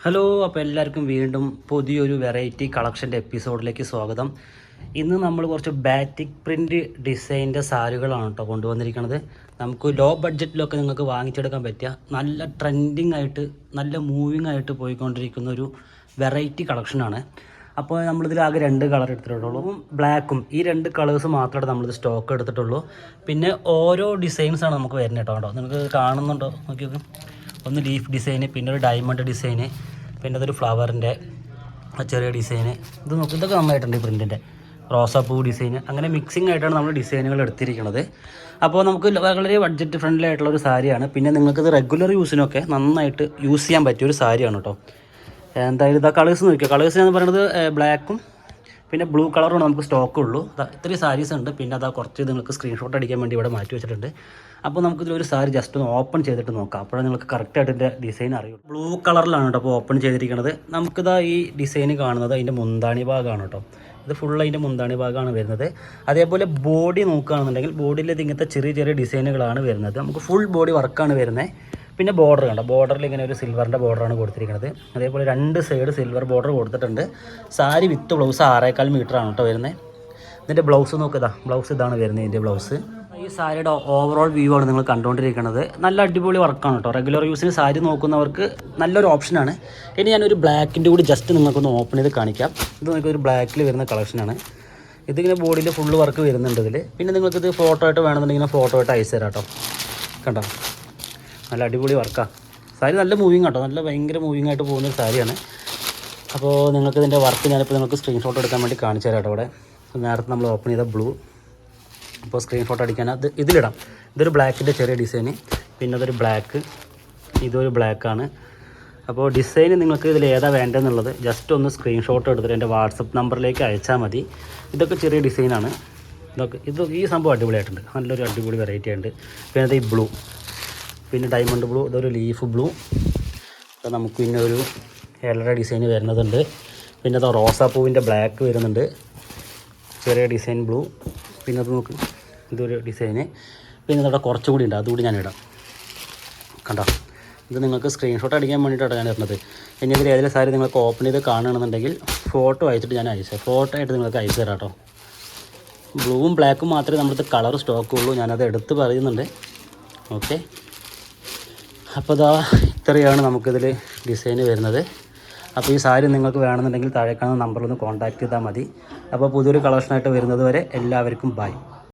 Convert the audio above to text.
Hello, അപ്പോൾ എല്ലാവർക്കും വീണ്ടും പുതിയൊരു വെറൈറ്റി കളക്ഷൻ്റെ എപ്പിസോഡിലേക്ക് സ്വാഗതം. ഇന്ന് നമ്മൾ കുറച്ച് ബാറ്റിക് പ്രിൻറ്റ് ഡിസൈൻ്റെ സാരികളാണ് കേട്ടോ കൊണ്ടുവന്നിരിക്കുന്നത്. നമുക്ക് ലോ ബഡ്ജറ്റിലൊക്കെ നിങ്ങൾക്ക് വാങ്ങിച്ചെടുക്കാൻ പറ്റിയ നല്ല ട്രെൻഡിങ് ആയിട്ട് നല്ല മൂവിങ് ആയിട്ട് പോയിക്കൊണ്ടിരിക്കുന്ന ഒരു വെറൈറ്റി കളക്ഷനാണ്. അപ്പോൾ നമ്മളിതിൽ ആകെ 2 കളർ എടുത്തിട്ടുള്ളൂ, ബ്ലാക്കും. ഈ 2 കളേഴ്സ് മാത്രമേ നമ്മളിത് സ്റ്റോക്ക് എടുത്തിട്ടുള്ളൂ. പിന്നെ ഓരോ ഡിസൈൻസാണ് നമുക്ക് വരുന്നത് കേട്ടോ. നിങ്ങൾക്ക് കാണുന്നുണ്ടോ നോക്കി നോക്കും. ഒന്ന് ലീഫ് ഡിസൈന്, പിന്നെ ഒരു ഡയമണ്ട് ഡിസൈന്, പിന്നെ അതൊരു ഫ്ലവറിൻ്റെ ചെറിയ ഡിസൈന്. ഇത് നോക്കി, ഇതൊക്കെ നന്നായിട്ടുണ്ട്. ഈ പ്രിൻറ്റിൻ്റെ റോസാപ്പൂ ഡിസൈന്, അങ്ങനെ മിക്സിംഗ് ആയിട്ടാണ് നമ്മൾ ഡിസൈനുകൾ എടുത്തിരിക്കുന്നത്. അപ്പോൾ നമുക്ക് വളരെ ബഡ്ജറ്റ് ഫ്രണ്ട്ലി ആയിട്ടുള്ള ഒരു സാരിയാണ്. പിന്നെ നിങ്ങൾക്കിത് റെഗുലർ യൂസിനൊക്കെ നന്നായിട്ട് യൂസ് ചെയ്യാൻ പറ്റിയൊരു സാരിയാണ് കേട്ടോ. എന്തായാലും ഇതാ കളേഴ്സ് നോക്കിയോ. കളേഴ്സ് എന്ന് പറയുന്നത് ബ്ലാക്കും പിന്നെ ബ്ലൂ കളറുമാണ് നമുക്ക് സ്റ്റോക്കുള്ളൂ. ഇത്രയും സാരീസ് ഉണ്ട്. പിന്നെ അതാ കുറച്ച് നിങ്ങൾക്ക് സ്ക്രീൻഷോട്ട് അടിക്കാൻ വേണ്ടി ഇവിടെ മാറ്റി വെച്ചിട്ടുണ്ട്. അപ്പോൾ നമുക്കിതിലൊരു സാരി ജസ്റ്റ് ഒന്ന് ഓപ്പൺ ചെയ്തിട്ട് നോക്കാം. അപ്പോഴേ നിങ്ങൾക്ക് കറക്റ്റായിട്ട് ഇതിൻ്റെ ഡിസൈൻ അറിയുള്ളൂ. ബ്ലൂ കളറിലാണ് കേട്ടോ അപ്പോൾ ഓപ്പൺ ചെയ്തിരിക്കുന്നത്. നമുക്കിതാ ഈ ഡിസൈൻ കാണുന്നത് അതിൻ്റെ മുന്താണി ഭാഗമാണ് കേട്ടോ. ഇത് ഫുൾ അതിൻ്റെ മുന്താണി ഭാഗമാണ് വരുന്നത്. അതേപോലെ ബോഡി നോക്കുകയാണെന്നുണ്ടെങ്കിൽ ബോഡിയിൽ ഇങ്ങനത്തെ ചെറിയ ചെറിയ ഡിസൈനുകളാണ് വരുന്നത്. നമുക്ക് ഫുൾ ബോഡി വർക്കാണ് വരുന്നത്. പിന്നെ ബോർഡർ കണ്ടോ, ബോർഡറിൽ ഇങ്ങനെ ഒരു സിൽവറിൻ്റെ ബോർഡറാണ് കൊടുത്തിരിക്കുന്നത്. അതേപോലെ 2 സൈഡ് സിൽവർ ബോർഡർ കൊടുത്തിട്ടുണ്ട്. സാരി വിത്ത് ബ്ലൗസ് 6.25 മീറ്ററാണ് കേട്ടോ വരുന്നത്. ഇതിൻ്റെ ബ്ലൗസ് നോക്കുക, ബ്ലൗസ് ഇതാണ് വരുന്നത്. ഇതിൻ്റെ ബ്ലൗസ് ഈ സാരിയുടെ ഓവറോൾ വ്യൂ ആണ് നിങ്ങൾ കണ്ടുകൊണ്ടിരിക്കുന്നത്. നല്ല അടിപൊളി വർക്കാണ് കേട്ടോ. റെഗുലർ യൂസിന് സാരി നോക്കുന്നവർക്ക് നല്ലൊരു ഓപ്ഷനാണ്. ഇനി ഞാനൊരു ബ്ലാക്കിൻ്റെ കൂടി ജസ്റ്റ് നിങ്ങൾക്കൊന്ന് ഓപ്പൺ ചെയ്ത് കാണിക്കാം. ഇത് നിങ്ങൾക്കൊരു ബ്ലാക്കിൽ വരുന്ന കളക്ഷനാണ്. ഇതിങ്ങനെ ബോഡിയിൽ ഫുള്ള് വർക്ക് വരുന്നുണ്ട് ഇതിൽ. പിന്നെ നിങ്ങൾക്കിത് ഫോട്ടോ ആയിട്ട് വേണമെന്നുണ്ടെങ്കിൽ ഫോട്ടോ ആയിട്ട് അയച്ചു തരാം കേട്ടോ. കണ്ടോ, നല്ല അടിപൊളി വർക്കാണ്. സാരി നല്ല മൂവിങ് കേട്ടോ, നല്ല ഭയങ്കര മൂവിങ് ആയിട്ട് പോകുന്നൊരു സാരിയാണ്. അപ്പോൾ നിങ്ങൾക്ക് ഇതിൻ്റെ വർക്ക് ഞാനിപ്പോൾ നിങ്ങൾക്ക് സ്ക്രീൻഷോട്ട് എടുക്കാൻ വേണ്ടി കാണിച്ചു തരാം കേട്ടോ. ഇവിടെ നേരത്തെ നമ്മൾ ഓപ്പൺ ചെയ്ത ബ്ലൂ. അപ്പോൾ സ്ക്രീൻഷോട്ട് അടിക്കാൻ അത് ഇതിലിടാം. ഇതൊരു ബ്ലാക്കിൻ്റെ ചെറിയ ഡിസൈന്, പിന്നെ അതൊരു ബ്ലാക്ക്, ഇതൊരു ബ്ലാക്കാണ്. അപ്പോൾ ഡിസൈൻ നിങ്ങൾക്ക് ഇതിൽ ഏതാ വേണ്ടതെന്നുള്ളത് ജസ്റ്റ് ഒന്ന് സ്ക്രീൻഷോട്ട് എടുത്തിട്ട് എൻ്റെ വാട്സപ്പ് നമ്പറിലേക്ക് അയച്ചാൽ മതി. ഇതൊക്കെ ചെറിയ ഡിസൈനാണ്. ഈ സംഭവം അടിപൊളിയായിട്ടുണ്ട്. നല്ലൊരു അടിപൊളി വെറൈറ്റി ഉണ്ട്. പിന്നെ അത് ഈ ബ്ലൂ, പിന്നെ ഡയമണ്ട് ബ്ലൂ, ഇതൊരു ലീഫ് ബ്ലൂ. അപ്പോൾ നമുക്ക് പിന്നെ ഒരു എലറ ഡിസൈൻ വരുന്നതുണ്ട്. പിന്നെ അത് റോസാപ്പൂവിൻ്റെ ബ്ലാക്ക് വരുന്നുണ്ട്, ചെറിയ ഡിസൈൻ ബ്ലൂ. പിന്നെ അത് നോക്ക്, ഇതൊരു ഡിസൈന്. പിന്നെ അതവിടെ കുറച്ചുകൂടി ഉണ്ട്, അതുകൂടി ഞാനിടാം. കണ്ടോ, ഇത് നിങ്ങൾക്ക് സ്ക്രീൻഷോട്ട് അടിക്കാൻ വേണ്ടിയിട്ടാണ് ഞാൻ ഇടുന്നത്. ഇനി ഇതിൽ ഏതെങ്കിലും സാരി നിങ്ങൾക്ക് ഓപ്പൺ ചെയ്ത് കാണുകയാണെന്നുണ്ടെങ്കിൽ ഫോട്ടോ അയച്ചിട്ട് ഞാൻ ഫോട്ടോ ആയിട്ട് നിങ്ങൾക്ക് അയച്ചു തരാം കേട്ടോ. ബ്ലൂവും ബ്ലാക്കും മാത്രമേ നമ്മുടെ കളർ സ്റ്റോക്കുള്ളൂ. ഞാനത് എടുത്ത് പറയുന്നുണ്ട്. ഓക്കെ, അപ്പോൾ ഇതാ ഇത്രയാണ് നമുക്കിതിൽ ഡിസൈന് വരുന്നത്. അപ്പോൾ ഈ സാരി നിങ്ങൾക്ക് വേണമെന്നുണ്ടെങ്കിൽ താഴെ കാണുന്ന നമ്പറിൽ ഒന്ന് കോൺടാക്റ്റ് ചെയ്താൽ മതി. അപ്പോൾ പുതിയൊരു കളക്ഷനായിട്ട് വരുന്നത് വരെ എല്ലാവർക്കും ബൈ.